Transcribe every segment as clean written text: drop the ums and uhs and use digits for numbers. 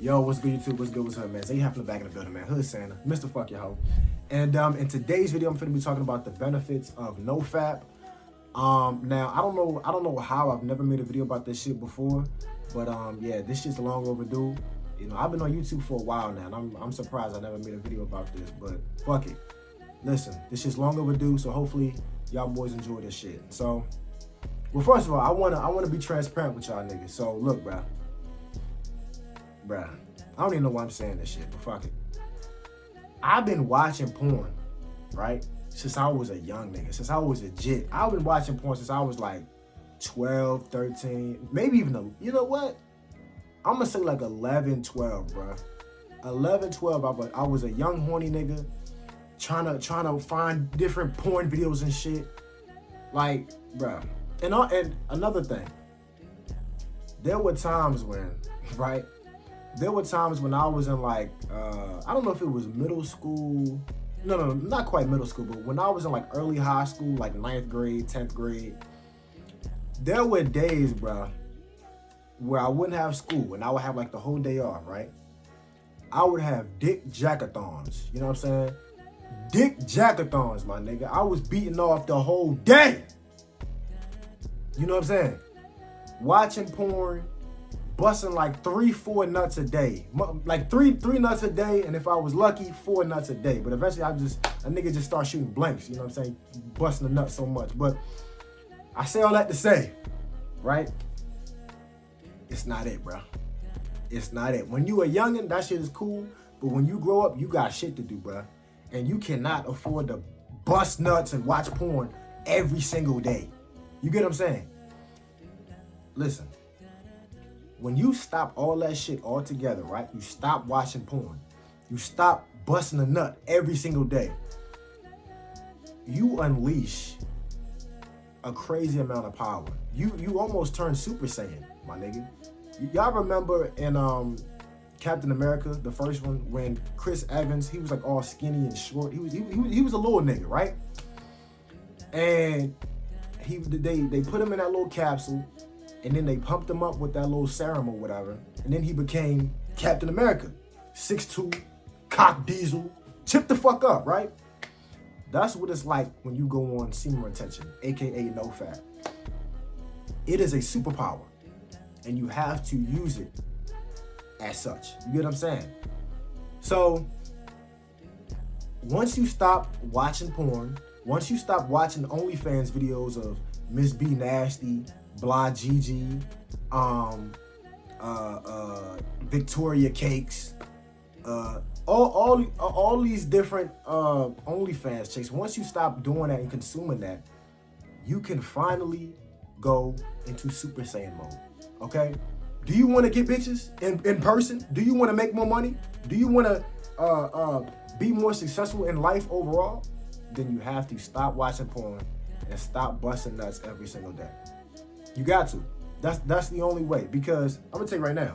Yo, what's good, YouTube? What's good? What's up, man? So you happening back in the building, man. Hood Santa, Mr. Fuck Your Hoe. And in today's video, I'm finna be talking about the benefits of NoFap. Now I don't know how I've never made a video about this shit before, but yeah, this shit's long overdue. You know, I've been on YouTube for a while now, and I'm surprised I never made a video about this, but fuck it. Listen, this shit's long overdue, so hopefully y'all boys enjoy this shit. So, well, first of all, I wanna be transparent with y'all niggas. So look, bruh, I don't even know why I'm saying this shit, but fuck it. I've been watching porn, right? Since I was a young nigga, since I was a jit. I've been watching porn since I was like 12, 13, maybe even, you know what? I'm gonna say like 11, 12, bruh. 11, 12, I was a young horny nigga trying to find different porn videos and shit. Like, bruh. And another thing, there were times when, right? There were times when I was in like, I don't know if it was middle school. No, not quite middle school, but when I was in like early high school, like 9th grade, 10th grade, there were days, bro, where I wouldn't have school and I would have like the whole day off, right? I would have dick jackathons, you know what I'm saying? Dick jackathons, my nigga. I was beating off the whole day. You know what I'm saying? Watching porn, busting like 3-4 nuts a day, like three nuts a day, and if I was lucky, 4 nuts a day. But eventually, a nigga just start shooting blanks. You know what I'm saying? Busting the nuts so much. But I say all that to say, right? It's not it, bro. It's not it. When you a youngin', that shit is cool. But when you grow up, you got shit to do, bro, and you cannot afford to bust nuts and watch porn every single day. You get what I'm saying? Listen. When you stop all that shit altogether, right? You stop watching porn. You stop busting a nut every single day. You unleash a crazy amount of power. You almost turn Super Saiyan, my nigga. Y'all remember in Captain America, the first one, when Chris Evans, he was like all skinny and short. He was a little nigga, right? And they put him in that little capsule. And then they pumped him up with that little serum or whatever. And then he became Captain America. 6'2", cock diesel, tip the fuck up, right? That's what it's like when you go on semen retention, AKA NoFap. It is a superpower. And you have to use it as such. You get what I'm saying? So, once you stop watching porn, once you stop watching OnlyFans videos of Miss B Nasty, Blah Gigi, Victoria Cakes, all these different OnlyFans chicks. Once you stop doing that and consuming that, you can finally go into Super Saiyan mode. Okay? Do you want to get bitches in person? Do you want to make more money? Do you want to be more successful in life overall? Then you have to stop watching porn and stop busting nuts every single day. You got to. That's the only way. Because I'm gonna tell you right now.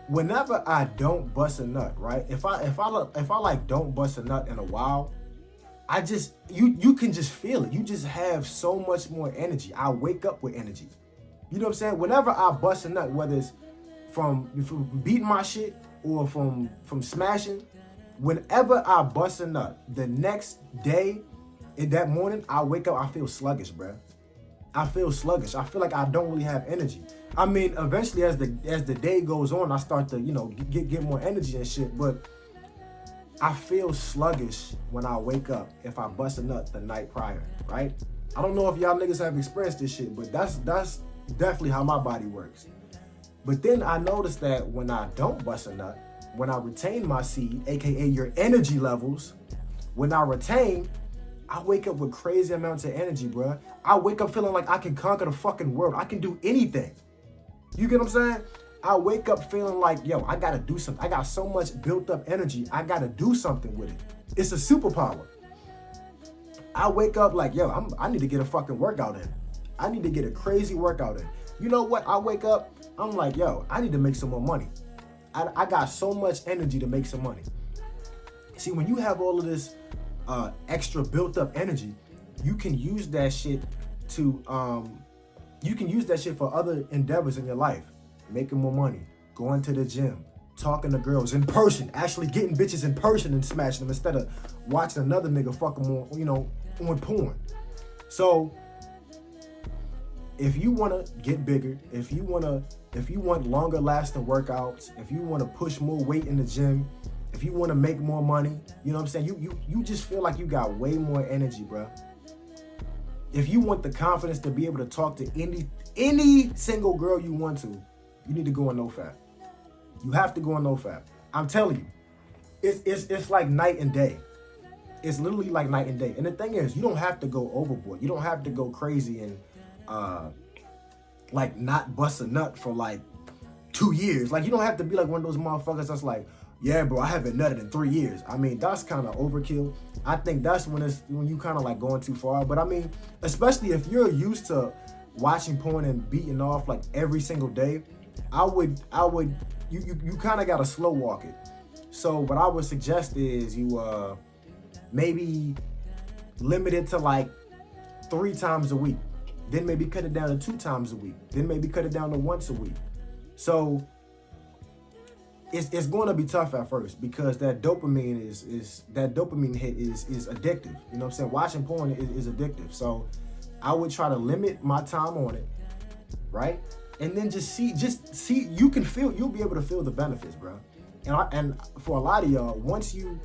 Whenever I don't bust a nut, right? If I like don't bust a nut in a while, I just you can just feel it. You just have so much more energy. I wake up with energy. You know what I'm saying? Whenever I bust a nut, whether it's from beating my shit or from smashing, whenever I bust a nut, the next day, in that morning, I wake up, I feel sluggish, bruh. I feel sluggish. I feel like I don't really have energy. I mean, eventually as the day goes on, I start to, you know, get more energy and shit, but I feel sluggish when I wake up if I bust a nut the night prior, right? I don't know if y'all niggas have experienced this shit, but that's definitely how my body works. But then I noticed that when I don't bust a nut, when I retain my seed, AKA your energy levels, when I retain, I wake up with crazy amounts of energy, bruh. I wake up feeling like I can conquer the fucking world. I can do anything. You get what I'm saying? I wake up feeling like, yo, I gotta do something. I got so much built up energy. I gotta do something with it. It's a superpower. I wake up like, yo, I need to get a fucking workout in. I need to get a crazy workout in. You know what? I wake up, I'm like, yo, I need to make some more money. I got so much energy to make some money. See, when you have all of this extra built up energy, you can use that shit to you can use that shit for other endeavors in your life. making more money, going to the gym, talking to girls in person, actually getting bitches in person and smashing them instead of watching another nigga fuck them on, on porn. So if you want to get bigger, if you want longer lasting workouts, if you want to push more weight in the gym, if you want to make more money, you know what I'm saying? You just feel like you got way more energy, bro. If you want the confidence to be able to talk to any single girl you want to, you need to go on NoFap. You have to go on NoFap. I'm telling you, it's like night and day. It's literally like night and day. And the thing is, you don't have to go overboard. You don't have to go crazy and like not bust a nut for like 2 years. Like, you don't have to be like one of those motherfuckers that's like, yeah, bro, I haven't nutted in 3 years. I mean, that's kind of overkill. I think that's when you kind of like going too far. But I mean, especially if you're used to watching porn and beating off like every single day, you kind of got to slow walk it. So what I would suggest is you maybe limit it to like 3 times a week. Then maybe cut it down to 2 times a week. Then maybe cut it down to once a week. So it's going to be tough at first because that dopamine hit is addictive. You know what I'm saying? Watching porn is addictive. So I would try to limit my time on it, right? And then just see, you'll be able to feel the benefits, bro. And for a lot of y'all, once you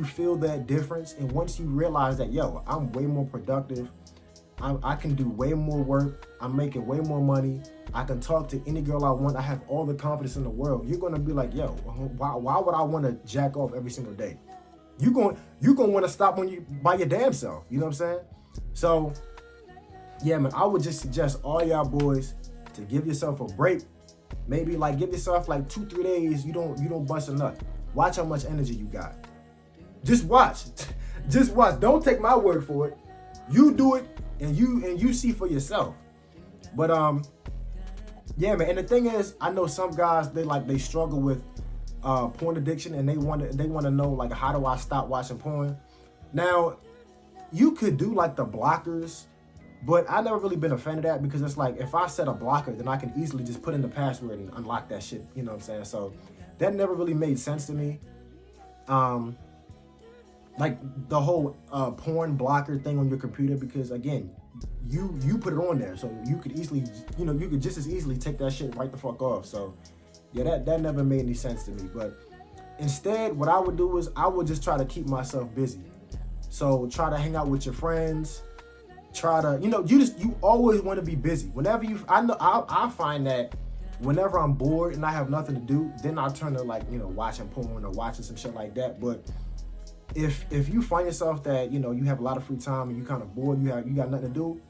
feel that difference and once you realize that, yo, I'm way more productive, I can do way more work, I'm making way more money, I can talk to any girl I want, I have all the confidence in the world, you're gonna be like, yo, why would I want to jack off every single day? You're gonna want to stop when you by your damn self. You know what I'm saying? So yeah, man, I would just suggest all y'all boys to give yourself a break. Maybe like give yourself like 2-3 days you don't bust a nut. Watch how much energy you got. Just watch. Just watch. Don't take my word for it. You do it and you see for yourself. But yeah, man. And the thing is, I know some guys they struggle with porn addiction and they want to know like, how do I stop watching porn? Now, you could do like the blockers, but I never really been a fan of that because it's like if I set a blocker, then I can easily just put in the password and unlock that shit. You know what I'm saying? So that never really made sense to me. Like the whole porn blocker thing on your computer, because again, you put it on there, so you could easily, you could just as easily take that shit right the fuck off. So yeah, that never made any sense to me. But instead, what I would do is I would just try to keep myself busy. So try to hang out with your friends. Try to, you always want to be busy. I find that whenever I'm bored and I have nothing to do, then I turn to like, watching porn or watching some shit like that. But if you find yourself that, you have a lot of free time and you kind of bored, you got nothing to do,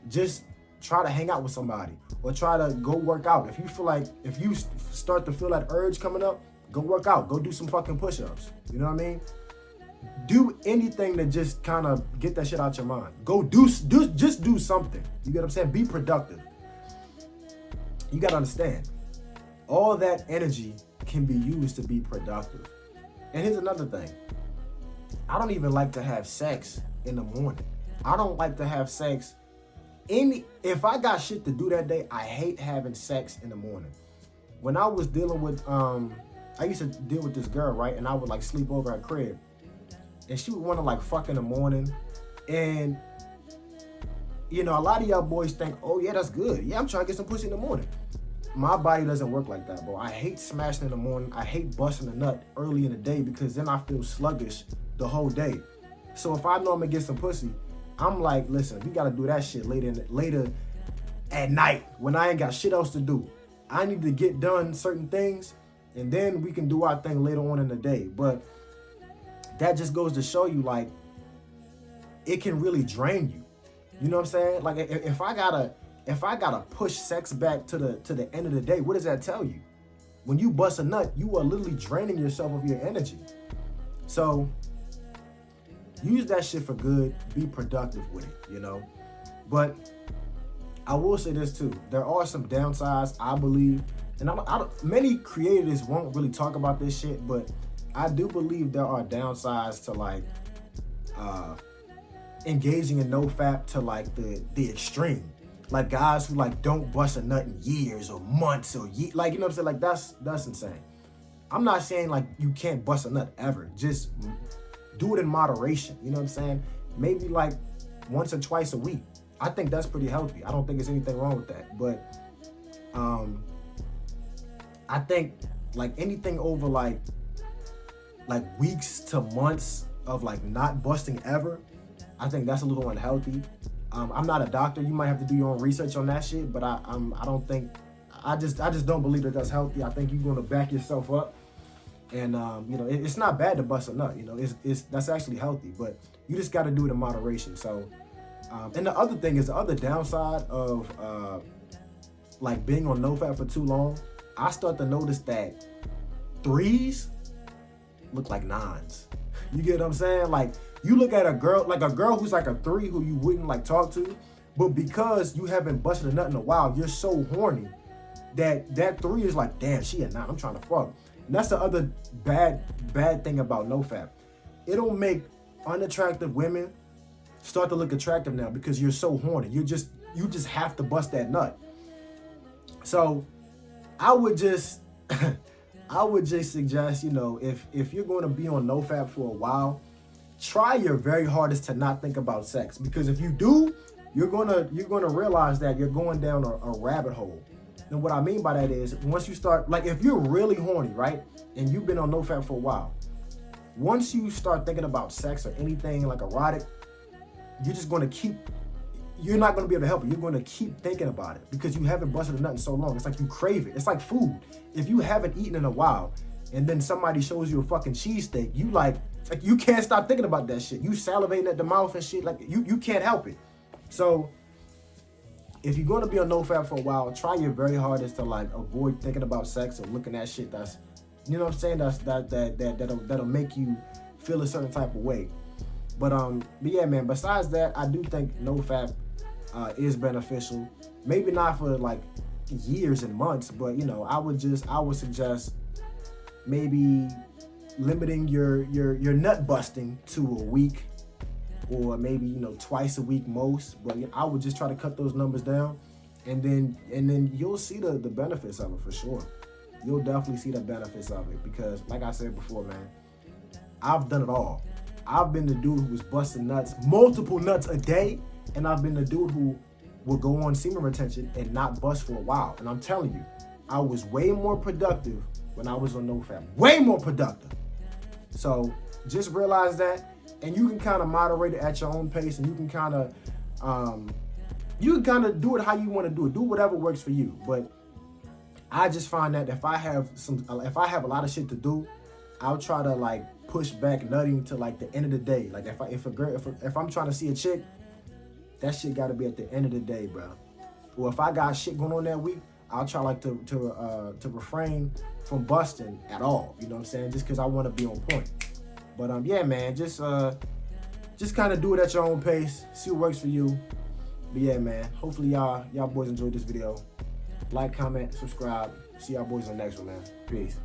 just try to hang out with somebody or try to go work out. If you start to feel that urge coming up, go work out, go do some fucking push-ups. You know what I mean? Do anything to just kind of get that shit out your mind. Go just do something. You get what I'm saying? Be productive. You got to understand, all that energy can be used to be productive. And here's another thing. I don't even like to have sex in the morning. I don't like to have sex if I got shit to do that day, I hate having sex in the morning. When I was dealing with I used to deal with this girl, right? And I would like sleep over at her crib. And she would want to like fuck in the morning. And, a lot of y'all boys think, oh yeah, that's good. Yeah, I'm trying to get some pussy in the morning. My body doesn't work like that, bro. I hate smashing in the morning. I hate busting a nut early in the day because then I feel sluggish the whole day. So if I know I'm gonna get some pussy, I'm like, listen, we gotta do that shit later at night when I ain't got shit else to do. I need to get done certain things and then we can do our thing later on in the day. But that just goes to show you, like, it can really drain you. You know what I'm saying? Like, if I gotta push sex back to the end of the day, what does that tell you? When you bust a nut, you are literally draining yourself of your energy. So use that shit for good. Be productive with it, But I will say this too. There are some downsides, I believe. And many creators won't really talk about this shit, but I do believe there are downsides to like engaging in NoFap to like the extreme. like guys who like don't bust a nut in years or months or like, you know what I'm saying? Like that's insane. I'm not saying like you can't bust a nut ever. Just do it in moderation. You know what I'm saying? Maybe like once or twice a week. I think that's pretty healthy. I don't think there's anything wrong with that. But I think like anything over like weeks to months of like not busting ever, I think that's a little unhealthy. I'm not a doctor. You might have to do your own research on that shit, but I don't think, I just don't believe that that's healthy. I think you're gonna back yourself up, and you know, it's not bad to bust a nut. You know, that's actually healthy, but you just got to do it in moderation. So, and the other thing is, the other downside of like being on NoFap for too long, I start to notice that 3s look like 9s. You get what I'm saying? Like, you look at a girl who's like a 3 who you wouldn't like talk to, but because you haven't busted a nut in a while, you're so horny that 3 is like, damn, she a 9, I'm trying to fuck. And that's the other bad thing about NoFap. It'll make unattractive women start to look attractive now because you're so horny. You just have to bust that nut. So I would just suggest, you know, if you're going to be on NoFap for a while, try your very hardest to not think about sex, because if you do, you're gonna realize that you're going down a rabbit hole. And what I mean by that is, once you start, like, if you're really horny, right, and you've been on NoFap for a while, once you start thinking about sex or anything like erotic, you're not going to be able to help it. You're going to keep thinking about it because you haven't busted a nut in so long. It's like you crave it. It's like food. If you haven't eaten in a while and then somebody shows you a fucking cheesesteak, you can't stop thinking about that shit. You salivating at the mouth and shit. Like, you can't help it. So if you're going to be on NoFap for a while, try your very hardest to like avoid thinking about sex or looking at shit that's, you know what I'm saying, that'll make you feel a certain type of way. But yeah, man, besides that, I do think NoFap is beneficial. Maybe not for like years and months, but you know, I would suggest maybe limiting your nut busting to a week, or maybe, you know, twice a week most. But I would just try to cut those numbers down, and then you'll see the benefits of it for sure. You'll definitely see the benefits of it because, like I said before, man, I've done it all. I've been the dude who was busting nuts, multiple nuts a day, and I've been the dude who would go on semen retention and not bust for a while. And I'm telling you, I was way more productive when I was on NoFap. Way more productive. So just realize that, and you can kind of moderate it at your own pace, and you can kind of do it how you want to do it. Do whatever works for you. But I just find that if I have a lot of shit to do, I'll try to like push back nutting to like the end of the day. Like if I'm trying to see a chick, that shit got to be at the end of the day, bro. Or if I got shit going on that week, I'll try like to refrain from busting at all. You know what I'm saying? Just because I want to be on point. But yeah, man, just kind of do it at your own pace. See what works for you. But yeah, man, hopefully y'all boys enjoyed this video. Like, comment, subscribe. See y'all boys on the next one, man. Peace.